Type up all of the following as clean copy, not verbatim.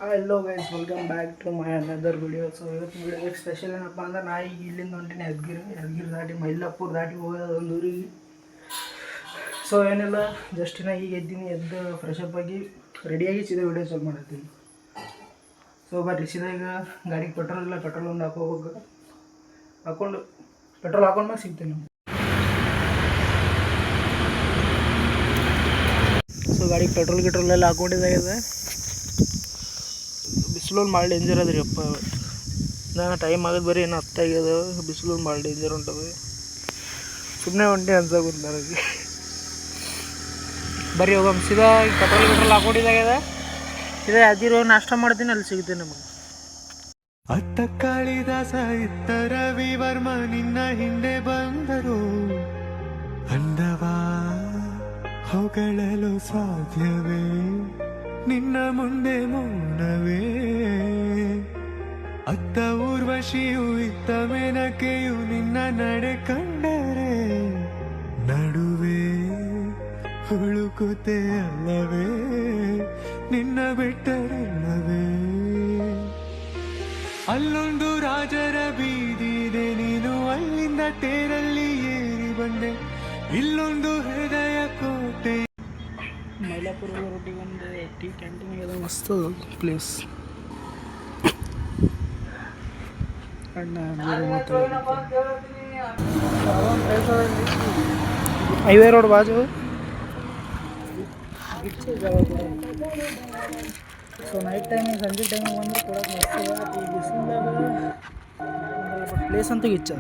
Hello guys, welcome back to my another video. So ಇವತ್ತು video special ಏನಪ್ಪ ಅಂದ್ರೆ ನಾ ಈಗ ಇಲ್ಲಿಂದ ಹೊಂಟೀನಿ ಯಾದಗಿರಿ ದಾಟಿ ಮೈಲಾಪುರ ದಾಟಿ ಹೋಗೋದು ಒಂದು ಊರಿಗೆ. ಸೊ ಏನಿಲ್ಲ, ಜಸ್ಟ್ ನಾ ಈಗ ಎದ್ದು ಫ್ರೆಶ್ ಅಪ್ ಆಗಿ ರೆಡಿಯಾಗಿ ಸೀದಾ ವಿಡಿಯೋ ಚಾಲು ಮಾಡತ್ತೀನಿ. ಸೊ ಬರ್ರಿ ಸೀದಾ ಈಗ ಗಾಡಿಗೆ ಪೆಟ್ರೋಲ್ ಇಲ್ಲ, ಪೆಟ್ರೋಲ್ ಒಂದು ಹಾಕೊಂಡು ಪೆಟ್ರೋಲ್ ಹಾಕೊಂಡ್ಮೇಲೆ ಸಿಗ್ತೀನಿ. ಸೊ ಗಾಡಿಗೆ ಪೆಟ್ರೋಲ್ ಎಲ್ಲ ಹಾಕೊಂಡಿದ್ದಾಗಿದೆ. ಬಿಸಿಲು ಭಾಳ ಡೇಂಜರ್ ಅದ ರೀ ಅಪ್ಪ. ನಾನು ಟೈಮ್ ಆಗೋದು ಬರೀ ಏನು 10 ಆಗ್ಯದ. ಬಿಸಿಲು ಭಾಳ ಡೇಂಜರ್ ಉಂಟದು. ಸುಮ್ಮನೆ ಹೊಂಟೆ ಅನ್ಸಾಗುತ್ತೆ ನನಗೆ. ಬರೀ ಹೋಗಮ್ಮ ಸೀದಾ ಪೆಟ್ರೋಲ್ ಹಾಕೊಂಡಿದ್ದಾಗ್ಯದ. ಸೀದಾ ಯಾದಗಿರಿ ಹೋಗಿ ನಾಷ್ಟ ಮಾಡ್ತೀನಿ, ಅಲ್ಲಿ ಸಿಗುತ್ತೆ ನಮಗೆ. ಅತ್ತ ಕಾಳಿದಾಸ ಇತ್ತ ರವಿ ವರ್ಮ ನಿನ್ನ ಹಿಂದೆ ಬಂದರು. ಅಂದವಾ ಹೊಗಳಲು ಸಾಧ್ಯವೇ, ನಿನ್ನ ಮುಂದೆ ಮೌನವೇ. ಅತ್ತ ಊರ್ವಶಿಯು ಇತ್ತ ಮೇನಕೆಯು ನಿನ್ನ ನಡೆ ಕಂಡರೆ ನಡುವೆ ಹುಳುಕುತ್ತೆ ಅಲ್ಲವೇ, ನಿನ್ನ ಬಿಟ್ಟರಲ್ಲವೇ. ಅಲ್ಲೊಂದು ರಾಜರ ಬೀದಿದೆ, ನೀನು ಅಲ್ಲಿಂದ ತೇರಲ್ಲಿ ಏರಿ ಬಂದೆ. ಇಲ್ಲೊಂದು ಹೃದಯ ಕೋಟೆ. ಮೈಲಾಪುರ ರೋಟಿಗೆ ಒಂದು ಟೀ ಕ್ಯಾಂಟೀನ್ ಇದೆ, ಮಸ್ತ್ ಪ್ಲೇಸ್. ಹೈವೇ ರೋಡ್ ಬಾಜು. ಸೊ ನೈಟ್ ಟೈಮಿಗೆ ಸಂಜೆ ಟೈಮಿಗೆ ಬಂದ್ರೆ ಕೊಡೋಕೆ ಮಸ್ತ್. ಈ ಬಿಸಿಲಾಗ ಪ್ಲೇಸ್ ಅಂತೂ ಗಿಚ್ಚ.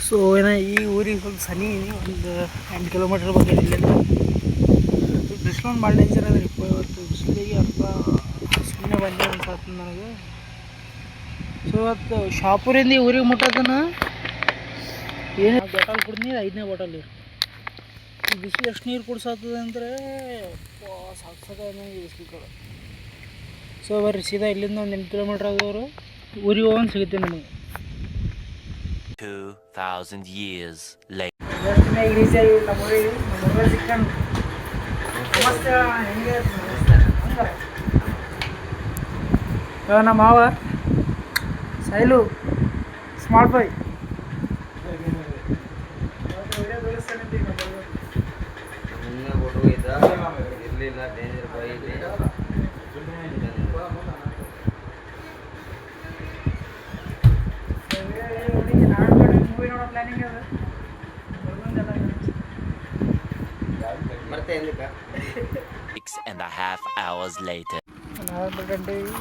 ಸೊ ಏನೋ ಈ ಊರಿಗೆ ಸ್ವಲ್ಪ ಸನಿ ಒಂದು 8 ಕಿಲೋಮೀಟ್ರ್ ಬಗ್ಗೆ ಇಲ್ಲಿಂದ. ಬಿಸಿಲು ಭಾಳ ಡೇಂಜರ್ ಅದ ರೀ. ಇವತ್ತು ಬಿಸಿಲಿಗೆ ಅರ್ಧ ಸುಮ್ಮನೆ ಬಂದೆ ಅನ್ಸತ್ತೆ ನನಗೆ. ಸೊ ಇವತ್ತು ಶಾಪುರಿಂದ ಈ ಊರಿಗೆ ಮುಟ್ಟೋದನ್ನ ಏನು ಬಾಟಲ್ ಕುಡಿದ್ನಿ, 5ನೇ ಬಾಟಲ್ ನೀರು. ಈ ಬಿಸಿಲು ಎಷ್ಟು ನೀರು ಕುಡ್ಸತ್ತದ ಅಂದರೆ ಸಾಕ್ಸದ ಬಿಸಿಲು ಕಡೆ. ಸೊ ಬರ್ರಿ ಸೀದಾ ಇಲ್ಲಿಂದ ಒಂದು 8 ಕಿಲೋಮೀಟ್ರ್ ಆದವರು ಊರಿಗೆ ಹೋಗೋದು ಸಿಗುತ್ತೆ ನಮಗೆ. 2000 years later. ಇವತ್ತಿನ ಈಗ ರೀಚ್ ಆಗಿ ನಮ್ಮೂರಿಗೆ ಸಿಕ್ಕಂಡು. ನಮಸ್ತೆ ಹೆಂಗೆ ನಮ್ಮ ಮಾವ ಸೈಲು ಸ್ಮಾರ್ಟ್ ಬಾಯ್. ಪ್ಲಾನಿಂಗ್ ಅದ 6.5 hours later. 4 ಗಂಟೆಗೆ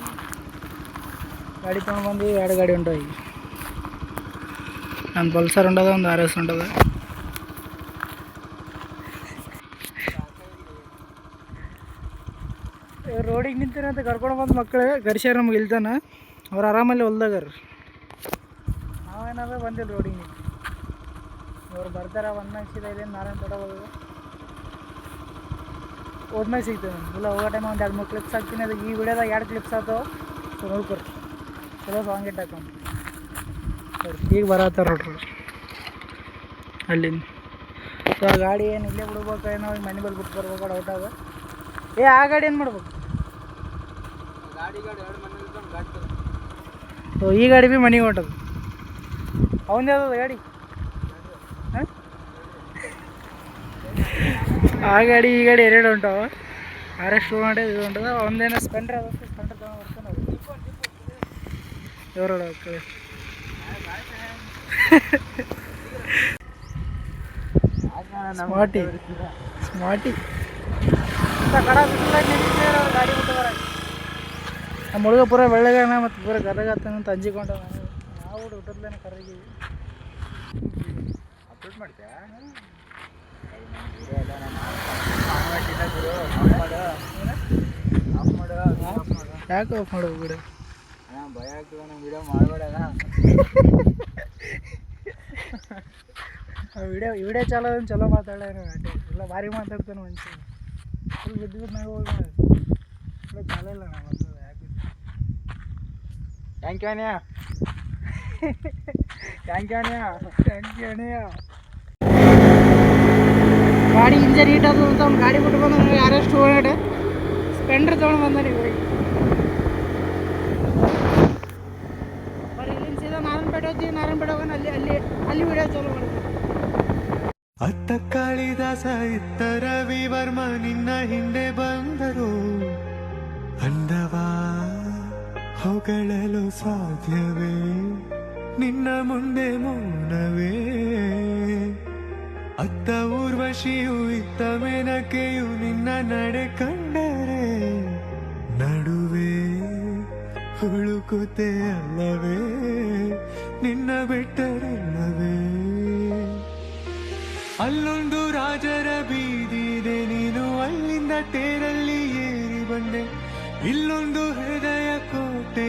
ಗಾಡಿ ತೊಗೊಂಡು ಬಂದು 2 ಗಾಡಿ ಉಂಟು. ಈಗ ಒಂದು ಪಲ್ಸರ್ ಉಂಟದ, ಒಂದು RS ಉಂಟದ. ರೋಡಿಗೆ ನಿಂತೀನಿ ಅಂತ ಕರ್ಕೊಂಡು ಬಂದು ಮಕ್ಕಳು ಗರ್ಸ್ಯಾರ ನಮ್ಗೆ ಇಲ್ತಾನ. ಅವ್ರು ಆರಾಮಲ್ಲಿ ಹೊಲ್ದಾಗಾರ. ನಾವೇನಾದ್ರೂ ಬಂದಿಲ್ಲ ರೋಡಿಗೆ ನಿಂತು. ಅವ್ರು ಬರ್ತಾರೆ ಒಂದಾಗ ಸೀದಾ ಇದೆ ನಾರಾಯಣ ತೋಟ ಹೋದ್ಮೇಲೆ ಸಿಗ್ತದೆ. ಇಲ್ಲ ಹೋಗೋ ಟೈಮ್ ಒಂದು 2-3 ಕ್ಲಿಪ್ಸ್ ಹಾಕ್ತೀನಿ. ಅದು ಈ ವಿಡಿಯೋದಾಗ 2 ಕ್ಲಿಪ್ಸ್ ಆಯ್ತು. ಸೊ ನೋಡ್ಕೊರಿ, ಚಲೋ ಸಾಂಗ್ ಇಟ್ಟು ಹಾಕೊಂಡು ಈಗ ಬರತ್ತಾರ ನೋಡ್ರಿ ಅಲ್ಲಿಂದ. ಸೊ ಆ ಗಾಡಿ ಏನು ಇಲ್ಲೇ ಬಿಡ್ಬೇಕು, ಏನೋ ಮನೆ ಬಲ್ಲಿ ಬಿಟ್ಟು ಬರ್ಬೇಕು ಔಟ್ ಆಗ. ಆ ಗಾಡಿ ಏನು ಮಾಡ್ಬೇಕು? ಸೊ ಈ ಗಾಡಿ ಭೀ ಮನೆಗೆ ಹೊಂಟದು. ಅವನದೇ ಅದ ಗಾಡಿ. ಹಾಂ, ಆ ಗಾಡಿ ಈ ಗಾಡಿ 2 ಉಂಟಾವ. RS 200 ಇದು ಉಂಟದ. ಒಂದೇನೋ ಸ್ಪೆಂಡ್ರ್ ಅದ, ಸ್ಪೆಂಡ್ರ್ ತಗೊಂಡು ಬರ್ತಾನೆ ಅದು ಇವ್ರೋಡ ಕಡೆ. ಸ್ಮಾರ್ಟಿ ಕಡ ಗಾಡಿ ಬಿಟ್ಟು ಬರ. ನಮ್ಮ ಹುಡುಗ ಪೂರ ಬೆಳ್ಳಗಾನ ಮತ್ತು ಪೂರ ಕರ್ರಗಾಗ್ತಾನೆ ಅಂತ ಅಂಜಿಕೊಂಡ. ನಾವು ಊಟದ್ಲೇನೆ ಕರ್ರಗಿವಿ. ಅಪ್ಡೇಟ್ ಮಾಡ್ತೀಯಾ? ಯಾಕೆ ಆಫ್ ಮಾಡೋದು ಬಿಡ? ಭಯ ಆಗ್ತದೆ ನಂಗೆ. ವಿಡಿಯೋ ಮಾಡಬೇಡ. ವಿಡಿಯೋ ಚಲೋ ಮಾತಾಡ ಎಲ್ಲ ಭಾರಿ ಮಾತಾಡ್ತಾನೆ. ಮನುಷ್ಯ ಫುಲ್ ಬಿದ್ದು ನಾವು ಹೋಗಿ ಚಾಲೋ ಇಲ್ಲ. ನಾವು ಅದು ಯಾಕೆ ಥ್ಯಾಂಕ್ ಯು ಅಣ್ಣ. ಗಾಡಿ ಇಂಜನ್ ಹೀಟ್ ಆದ ಅಂತ ಅವ್ನು ಗಾಡಿ ಬಿಟ್ಟು ಬಂದ ಸ್ಪ್ಲೆಂಡರ್ ತೊಗೊಂಡು ಬಂದ ನೀವು ಬರೀ ಇಲ್ಲಿಂದ ಸೀದಾ ನಾರಾಯಣಪೇಟೆ ಹೋಗ್ತೀವಿ. ನಾರಾಯಣಪೇಟೆ ಹೋಗೋಣ, ಅಲ್ಲಿ ವಿಡಿಯೋ ಚಾಲು ಮಾಡ್ತೀವಿ. ಅತ್ತ ಕಾಳಿದಾಸ ಇತ್ತ ರವಿ ವರ್ಮ ನಿನ್ನ ಹಿಂದೆ ಬಂದರು. ಅಂದವಾ ಹೊಗಳಲು ಸಾಧ್ಯವೇ, ನಿನ್ನ ಮುಂದೆ ಮೌನವೇ. ಅತ್ತ ಊರ್ವಶಿಯು ಇತ್ತ ಮೇನಕೆಯು ನಿನ್ನ ನಡೆ ಕಂಡರೆ ನಡುವೆ ಹುಳುಕುತ್ತೆ ಅಲ್ಲವೇ, ನಿನ್ನ ಬಿಟ್ಟರಲ್ಲವೇ. ಅಲ್ಲೊಂದು ರಾಜರ ಬೀದಿದೆ, ನೀನು ಅಲ್ಲಿಂದ ತೇರಲ್ಲಿ ಏರಿ ಬಂದೆ. ಇಲ್ಲೊಂದು ಹೃದಯ ಕೋಟೆ.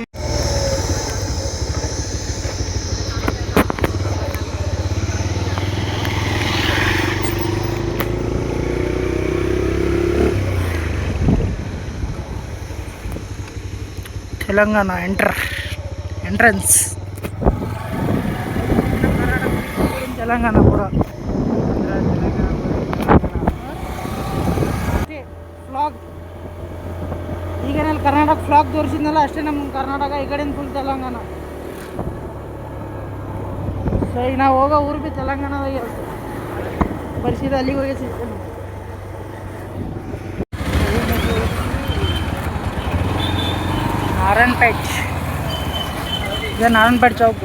ತೆಲಂಗಾಣ ಎಂಟ್ರೆನ್ಸ್ ತೆಲಂಗಾಣ ಪೂರ ಫ್ಲಾಗ್. ಈಗ ನಾನು ಕರ್ನಾಟಕ ಫ್ಲಾಗ್ ತೋರಿಸಿದ್ನಲ್ಲ ಅಷ್ಟೇ ನಮ್ಮ ಕರ್ನಾಟಕ, ಈ ಕಡೆಯಿಂದ ಫುಲ್ ತೆಲಂಗಾಣ. ಸೊ ಈಗ ನಾವು ಹೋಗೋ ಊರು ಭೀ ತೆಲಂಗಾಣದಾಗ ಇರುತ್ತೆ. ಬರ್ಸಿದ ಅಲ್ಲಿಗೆ ಹೋಗಿ ಸಿಗ್ತೇನೆ. ನಾರಾಯಣಪೇಟ್, ಇದು ನಾರಾಯಣಪೇಟ್ ಚೌಕ್.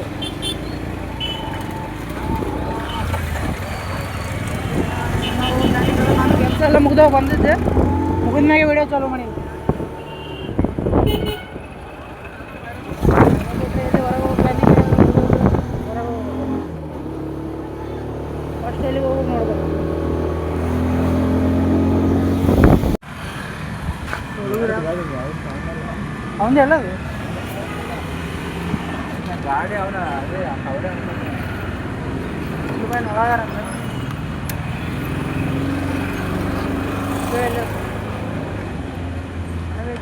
ನಾನು ಕೆಲಸ ಎಲ್ಲ ಮುಗ್ದೋಗಿ ಬಂದಿದ್ದೆ, ಮುಗಿದ ಮ್ಯಾಗೆ ವಿಡಿಯೋ ಚಾಲೂ ಮಾಡಿ. ಫಸ್ಟ್ ಎಲ್ಲಿಗೆ ಹೋಗಿ ನೋಡ್ಬೇಕು. ಅವನದೇ ಅಲ್ಲ ಅದು ಗಾಡಿ, ಅವನ ಅದೇ ಅವರೇ ರೂಪಾಯಿ ಒಳಗಾರ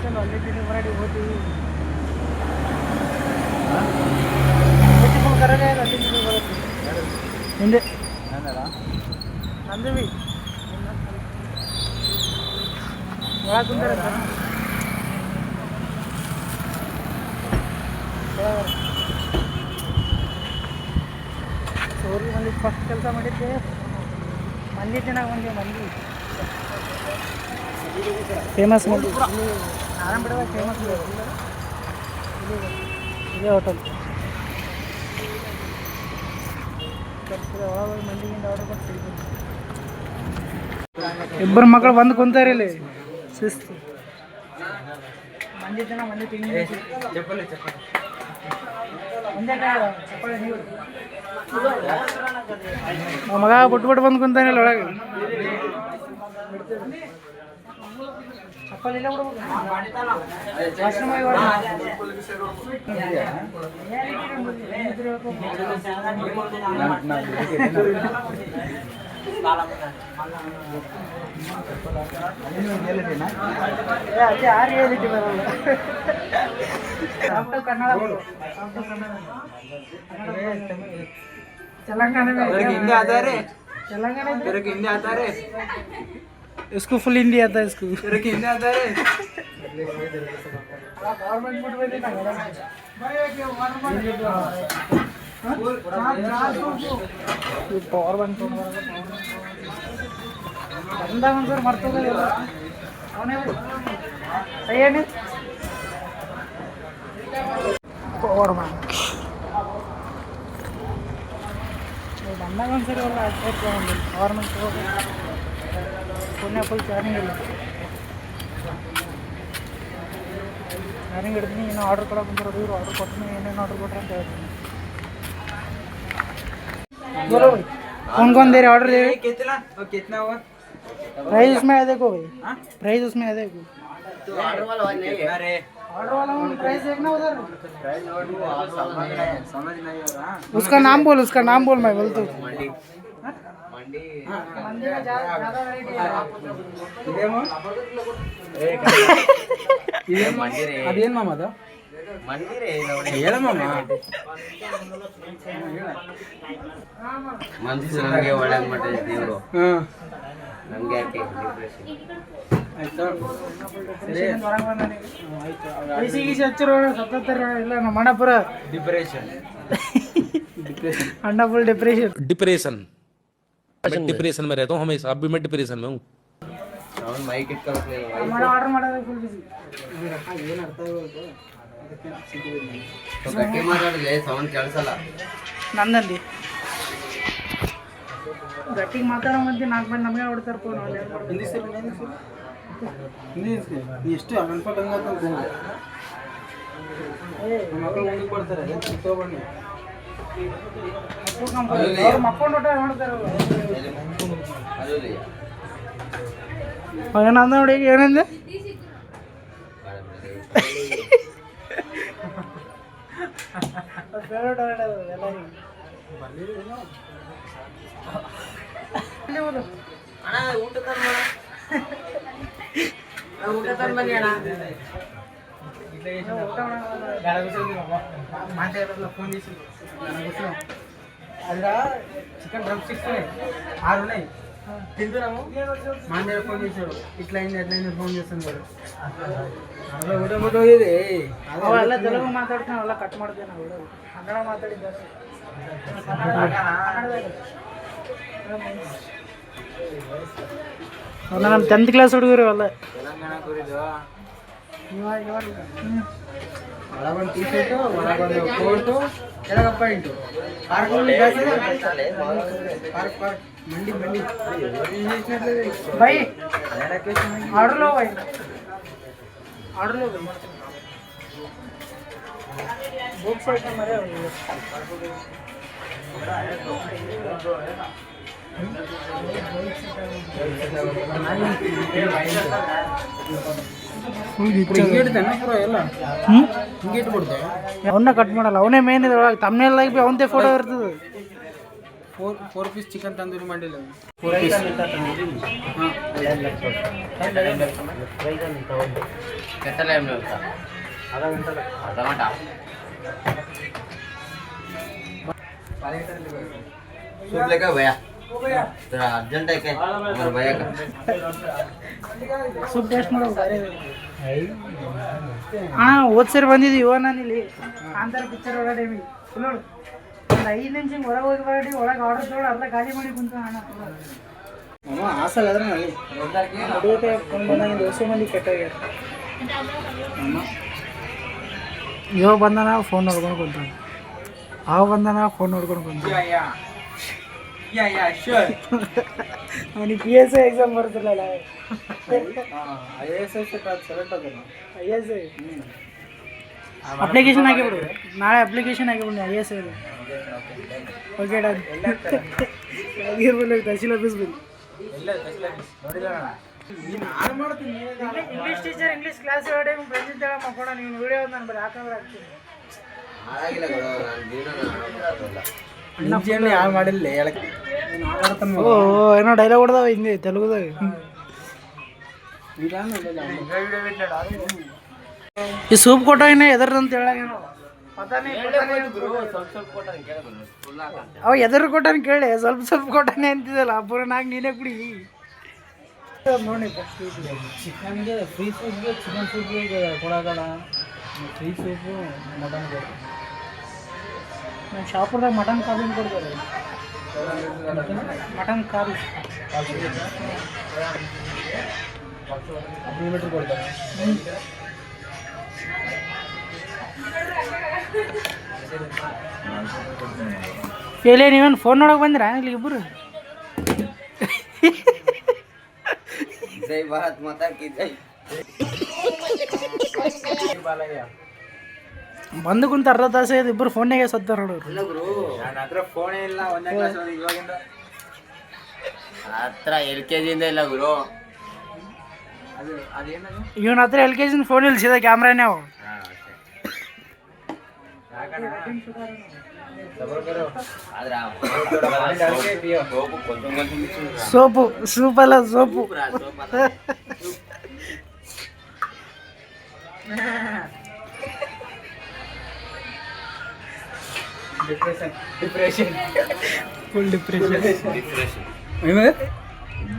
ಚಲೋ ಅಲ್ಲಿ ಹೊರಡಿ ಹೋಗ್ತೀವಿ. ಕರಗ ಅಲ್ಲಿ ಬರುತ್ತೆ ಹಿಂದೆ ನಂದು ಭೀ ಒಳಗೆ ಕುಂತಾರೆ. ಸೋರಿ ಮಂದಿ ಫಸ್ಟ್ ಕೆಲಸ ಮಾಡಿದ್ದೆ, ಮಂದಿ ಚೆನ್ನಾಗಿ ಬಂದೆ. ಮಂದಿ ಫೇಮಸ್ ಮಂದಿ ನಾರಾಯಣಪೇಟೆದಾಗ ಫೇಮಸ್ ಇದೆ ಹೋಟೆಲ್. ಒಳಗೆ ಮಂದಿಗಿಂದ ಆರ್ಡರ್ ಕೊಟ್ಟು ಇಬ್ಬರು ಮಕ್ಕಳು ಬಂದು ಕುಂತಾರೆ ಇಲ್ಲಿ ಶಿಸ್ತು. ಮಂದಿ ಜನ ಮಂದಿ ತಿಂಡಿ ಮಗ ಬಿಟ್ಬಿಟ್ಟು ಬಂದು ಕುಂತಾನಿಲ್ಲ ಒಳಗೆ. ಚಪ್ಪಲ್ ಇಲ್ಲ ಯಾರು ಹೇಳಿದ್ದೆ ಬರಲ್ಲ. ಕನ್ನಡ तेलंगाना में हिंदी आता है रे, तेलंगाना में तेरे को हिंदी आता है रे, इसको फुल हिंदी आता है, इसको तेरे को हिंदी आता है रे. गवर्नमेंट फुट में देना पवर बैंक ಬಂದಾಗ ಒಂದ್ಸರಿ ಮರ್ತೋಗಲ್ಲ ಅವನೇ ಏನು ಪವರ್ ಬ್ಯಾಂಕ್ ಬಂದಾಗ ಒಂದ್ಸರಿ ಎಲ್ಲ ಒಂದು ಗವರ್ಮೆಂಟ್ ಪುಣ್ಯ ಫುಲ್ ಚಾರ್ಜಿಂಗ್ ಇಲ್ಲ. ಚಾರ್ಜಿಂಗ್ ಹಿಡ್ತೀನಿ, ಏನೋ ಆರ್ಡ್ರ್ ಕೊಡೋಕೆ ಬಂದಿರೋದು ಇವರು ಆರ್ಡ್ರ್ ಕೊಡ್ತೀನಿ, ಏನೇನು ಆರ್ಡ್ರ್ ಕೊಟ್ರೆ ಅಂತ ಹೇಳ್ತೀನಿ. बोलो भाई कौन कौन दे रहे ऑर्डर दे रहे कितना और कितना हुआ प्राइस उसमें है देखो भाई. हां प्राइस उसमें है देखो तो ऑर्डर वाला नहीं है. अरे ऑर्डर वाला प्राइस देखना उधर प्राइस समझ नहीं हो रहा. उसका नाम बोल मैं बोलता हूं. मंडी मंडी का ज्यादा वैरायटी है. इधर मंडी रे ಅದೇನು ಮಾಮ ಅದು ಮಂದಿ ರೇ ಹೇಳ ಮಾಮ ಮಂದಿ ನಮಗೆ ಒಳ್ಳೆದು ಮಾಡಿದ್ರು ದೇವರು. ನಮ್ಗೆ ಯಾಕೆ ಆಯ್ತು ಆಯ್ತು ಹಚ್ಚಿರೋ ಸತ್ತತ್ತಾರ ಇಲ್ಲ ನಮ್ಮ ಅಣ್ಣಪುರ ಡಿಪ್ರೆಷನ್ अण्णा फुल डिप्रेशन डिप्रेशन मैं डिप्रेशन में रहता हूँ हमेशा, अब भी मैं डिप्रेशन में हूँ। ಅವ್ನು ಮೈಕ್ ಇಟ್ಕೊಳ್ಬೇಕು हमारा ऑर्डर ಮಾಡೋದು ಫುಲ್ ಬಿಸಿ ಏನು ಅರ್ಥ ಗಟ್ಟಿ ಮಾತಾಡಲಿ ಸೌಂಡ್ ಕೇಳಿಸಲ್ಲ ನಂದಂದಿ ಗಟ್ಟಿಗೆ ಮಾತಾಡೋ ಮಂದಿ 4 ಮಂದಿ ನಮಗೆ ಹೊಡ್ತಾರೆ ಫೋನ್ ಹಿಂದಿ ಸರ್ ಹಿಂದಿ ನೀ ಎಷ್ಟು ಅನ್ಪಟ್ ಹಂಗಂತ ಮಕ್ಕಳು ಮುಂದೆ ಕೊಡ್ತಾರೆ ತಗೊಬನ್ನಿ ಮಕ್ಕೊಂಡು ನೋಡ್ತಾರೆ ಏನಂದ ನೋಡಿ ಏನಂದೆ అక్కడ చికెన్ డ్రమ్ స్టిక్స్ 6 ఉన్నాయి తింటున్నాము మాంజాల ఫోన్ చేశాడు ఇట్లా అయింది ఎట్లా అయింది ఫోన్ చేస్తాను వాడు ಅವೆಲ್ಲ ತೆಲುಗು ಮಾತಾಡ್ತಾನೆ ಅವೆಲ್ಲ ಕಟ್ ಮಾಡ್ತೇನೆ ನಾವು ಕನ್ನಡ ಮಾತಾಡಿದ್ದೆ ಅಲ್ಲ ನಮ್ಮ 10th ಕ್ಲಾಸ್ ಹುಡುಗರು ಅಲ್ಲ ಒಳಗೊಂದು ಟೀ ಶರ್ಟು ಒಳಗೊಂದು ಕೋಟು ಕೆಳಗ ಪ್ಯಾಂಟು ಪಾರ್ಕ್ ಮಂಡಿ ಮಂಡಿ भाई ऑर्डर लो भाई ऑर्डर लो भाई बुक्स आइटम मरे ಅವನ್ನ ಕಟ್ ಮಾಡಲ್ಲ ಅವನೇ ಮೇನ್ ಇದ್ರೊಳಗೆ ತಮ್ಮನೆಲ್ಲ ಅವಂದೇ ಫೋಟೋ ಇರ್ತದೆ 4 ಪೀಸ್ ಚಿಕನ್ ತಂದೂರಿ ಮಾಡಿಲ್ಲ 4 ಪೀಸ್ भैया तेरा अर्जेंट है क्या हमारे भैया का ಸೂಪ್ ಟೇಸ್ಟ್ ಮಾಡೋ ಹಾಂ ಹೋದ್ ಸರಿ ಬಂದಿದ್ದೀವಿ ನಾನು ಇಲ್ಲಿ ಕಾಂತಾರ ಪಿಕ್ಚರ್ ಹೊರಗಡೆ ನೋಡು ಒಂದು 5 ನಿಮಿಷ ಹೊರಗೆ ಹೋಗಿ ಬರಡಿ ಒಳಗೆ ಆರ್ಡರ್ ತೊಗೊಂಡು ಅರ್ಧ ಖಾಲಿ ಮಾಡಿ ಕುಂತ ಅಣ್ಣ ಹಾಸಲ್ ಆದ್ರೆ ನಲ್ಲಿ ಹೊಡಿಯೋಕೆ ಫೋನ್ ಬಂದಾಗ ದೋಸೆ ಮಂದಿ ಕೆಟ್ಟೋಗ್ಯಾರ ಇವಾಗ ಬಂದಾನ ಫೋನ್ ನೋಡ್ಕೊಂಡು ಕುಂತಾನೆ ಅವ ಬಂದಾನ ಫೋನ್ ನೋಡ್ಕೊಂಡು ಕುಂತಾನೆ ಅವನಿಗೆ ಪಿ ಎಸ್ ಐ ಎಕ್ಸಾಮ್ ಬರ್ತಿಲ್ಲ ಅಪ್ಲಿಕೇಶನ್ ಹಾಕಿಬಿಡು ನಾಳೆ ಅಪ್ಲಿಕೇಶನ್ ಹಾಕಿಬಿಡು I S I okay done ತಹಸೀಲ್ ಆಫೀಸ್ ಬನ್ನಿ ಇಂಗ್ಲೀಷ್ ಟೀಚರ್ ಇಂಗ್ಲೀಷ್ ಕ್ಲಾಸ್ ಹೇಳಿ ಫ್ರೆಂಡ್ಸ್ ಹೇಳ ಮಕ್ಕೋಣ ನೀವು ವಿಡಿಯೋ ನಾನು ಬರೀ ಹಾಕಂದ್ರೆ ಹಾಕ್ತೀನಿ ಯಾರು ಮಾಡಿಲ್ಲ ಓ ಏನೋ ಡೈಲಾಗ್ ಹೊಡೆದವ ಹಿಂದೆ ತೆಲುಗುದಾಗ ಈ ಸೂಪ್ ಕೊಟ್ಟಾಗಿನ ಎದರ್ದಂತ ಹೇಳಾಗೇನೋ ಅವ ಎದರು ಕೊಟ್ಟಾನ ಕೇಳಿ ಸ್ವಲ್ಪ ಸ್ವಲ್ಪ ಕೊಟ್ಟಾನೆ ಅಂತಿದ್ದಲ್ಲ ಪೂರ ನಾಲ್ಕು ನೀನೇ ಕುಡಿ ನೋಡಿ ಚಿಕನ್ಗೆ ಫ್ರೀ ಸೂಪ್ಗೆ ಚಿಕನ್ ಸೂಪ್ಗೆ ಕೊಡೋದಲ್ಲ ಫ್ರೀ ಸೂಪು ಮಟನ್ ಕೊಡ್ತಾರೆ ನಮ್ಮ ಶಾಪುರದಾಗ ಮಟನ್ ಕಾಬಿನ ಕೊಡ್ತಾರೆ ಮಟನ್ ಕಾಬಿ 10 ಮೀಟರ್ ಕೊಡ್ತಾರೆ ಎಲ್ಲಿ ನೀವೇನು ಫೋನ್ ನೋಡೋಕೆ ಬಂದಿರಾ ಇಲ್ಲಿ ಇಬ್ಬರು जय भारत माता की जय ಬಂದು ಕುಂತ ಅರ್ಧ ತಾಸು ಇದು ಇಬ್ಬರು ಫೋನ್ಯಾಗೆ ಸತ್ತಾರ ನೋಡೋರು ಫೋನೇ ಇಲ್ಲ ಒಂದನೇ ಕ್ಲಾಸ್ ಇವಾಗಿಂದ ಹತ್ರ LKG ಇಂದ ಇಲ್ಲ ಗುರು ಇವನ ಹತ್ರ LKG ಫೋನ್ ಇಲ್ಲ ಸೀದಾ ಕ್ಯಾಮ್ರಾನೇ ಅವು ಸೋಪು ಸೂಪ್ ಅಲ್ಲ soap depression full depression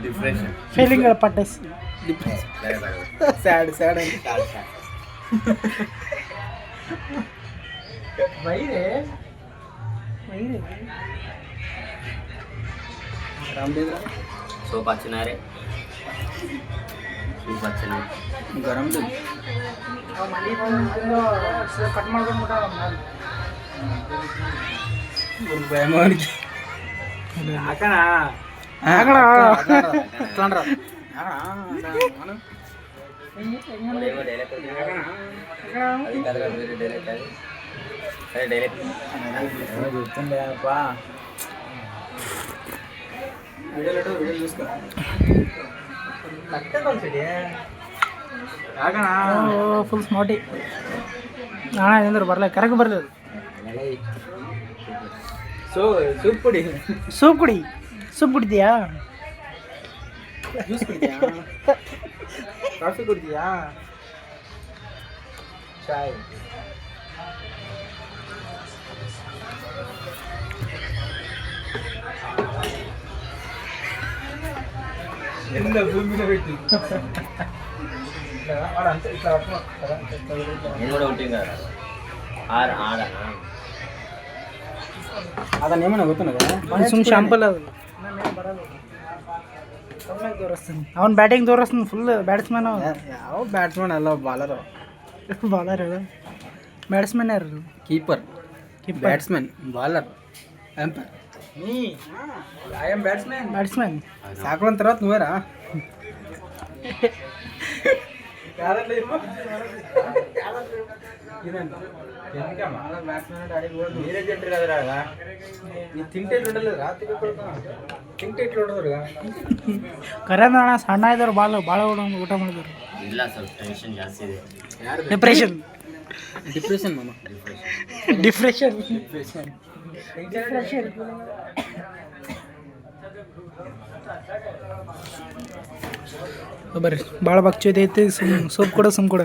depression feeling ಪಟ್ಟಸ್ ಸ್ಯಾಡ್ ಸ್ಯಾಡ್ ಅಂತ ವೈರೇ ವೈರೇ ರಾಮದೇವ್ರ ಸೋಪ್ ಹಚ್ಚಿನಾರೆ ಸೂಪ್ ಹಚ್ಚಿನ ಗರಂ ಕಟ್ ಮಾಡ್ಕೊಂಡ್ಬಿಟ್ಟ ಹಾಕಣ ಹಾಕಣ ಫುಲ್ ಸ್ಮಾರ್ಟಿ ಅಣ್ಣ ಏನಂದ್ರೆ ಬರಲ್ಲ ಕರೆಕ್ಟ್ ಬರಲ್ಲ ಸೂಪ್ ಪುಡಿ ಸೂಪ್ ಕುಡಿ ಸೂಪ್ ಕುಡಿದ್ಯಾ ಜ್ಯೂಸ್ ಕುಡಿದ್ಯಾ ಕಾಫಿ ಕುಡಿದ್ಯಾ ಚಾಯ್ ಎಲ್ಲ ಭೂಮಿನ ಬಿಟ್ಟು என்னோட விட்டீங்க ஆடா ಅದನ್ನೇಮನ ಗೊತ್ತು ನನಗೆ ಸುಮ್ ಶಾಂಪಲ್ ಅದು ಅವ್ನು ಬ್ಯಾಟಿಂಗ್ ತೋರಿಸ್ತಾನೆ ಫುಲ್ ಬ್ಯಾಟ್ಸ್ಮನ್ ಯಾವ ಬ್ಯಾಟ್ಸ್ಮನ್ ಅಲ್ಲ ಬಾಲರ್ ಬಾಲರ್ ಬ್ಯಾಟ್ಸ್ಮನ್ ಯಾರು ಕೀಪರ್ ಬ್ಯಾಟ್ಸ್ಮನ್ ಬಾಲರ್ ಎಂಪೈರ್ ನೀ ಐ ಆಮ್ ಬ್ಯಾಟ್ಸ್ಮನ್ ಬ್ಯಾಟ್ಸ್ಮನ್ ಸಾಕು తర్వాత నువ్వేరా ಕರೆ ಅಣ್ಣ ಸಣ್ಣ ಇದ್ದಾರೆ ಭಾಳ ಊಟ ಮಾಡಿದ್ರು ಇಲ್ಲ ಸ್ವಲ್ಪ ಟೆನ್ಷನ್ ಜಾಸ್ತಿ ಇದೆ ಡಿಪ್ರೆಷನ್ ಡಿಪ್ರೆಷನ್ ಮಾಮ ಡಿಪ್ರೆಷನ್ ಬರ್ರಿ ಭಾಳ ಬಚ್ಚೈತೆ ಸೋಪ್ ಕೊಡ ಸುಮ್ ಕೊಡ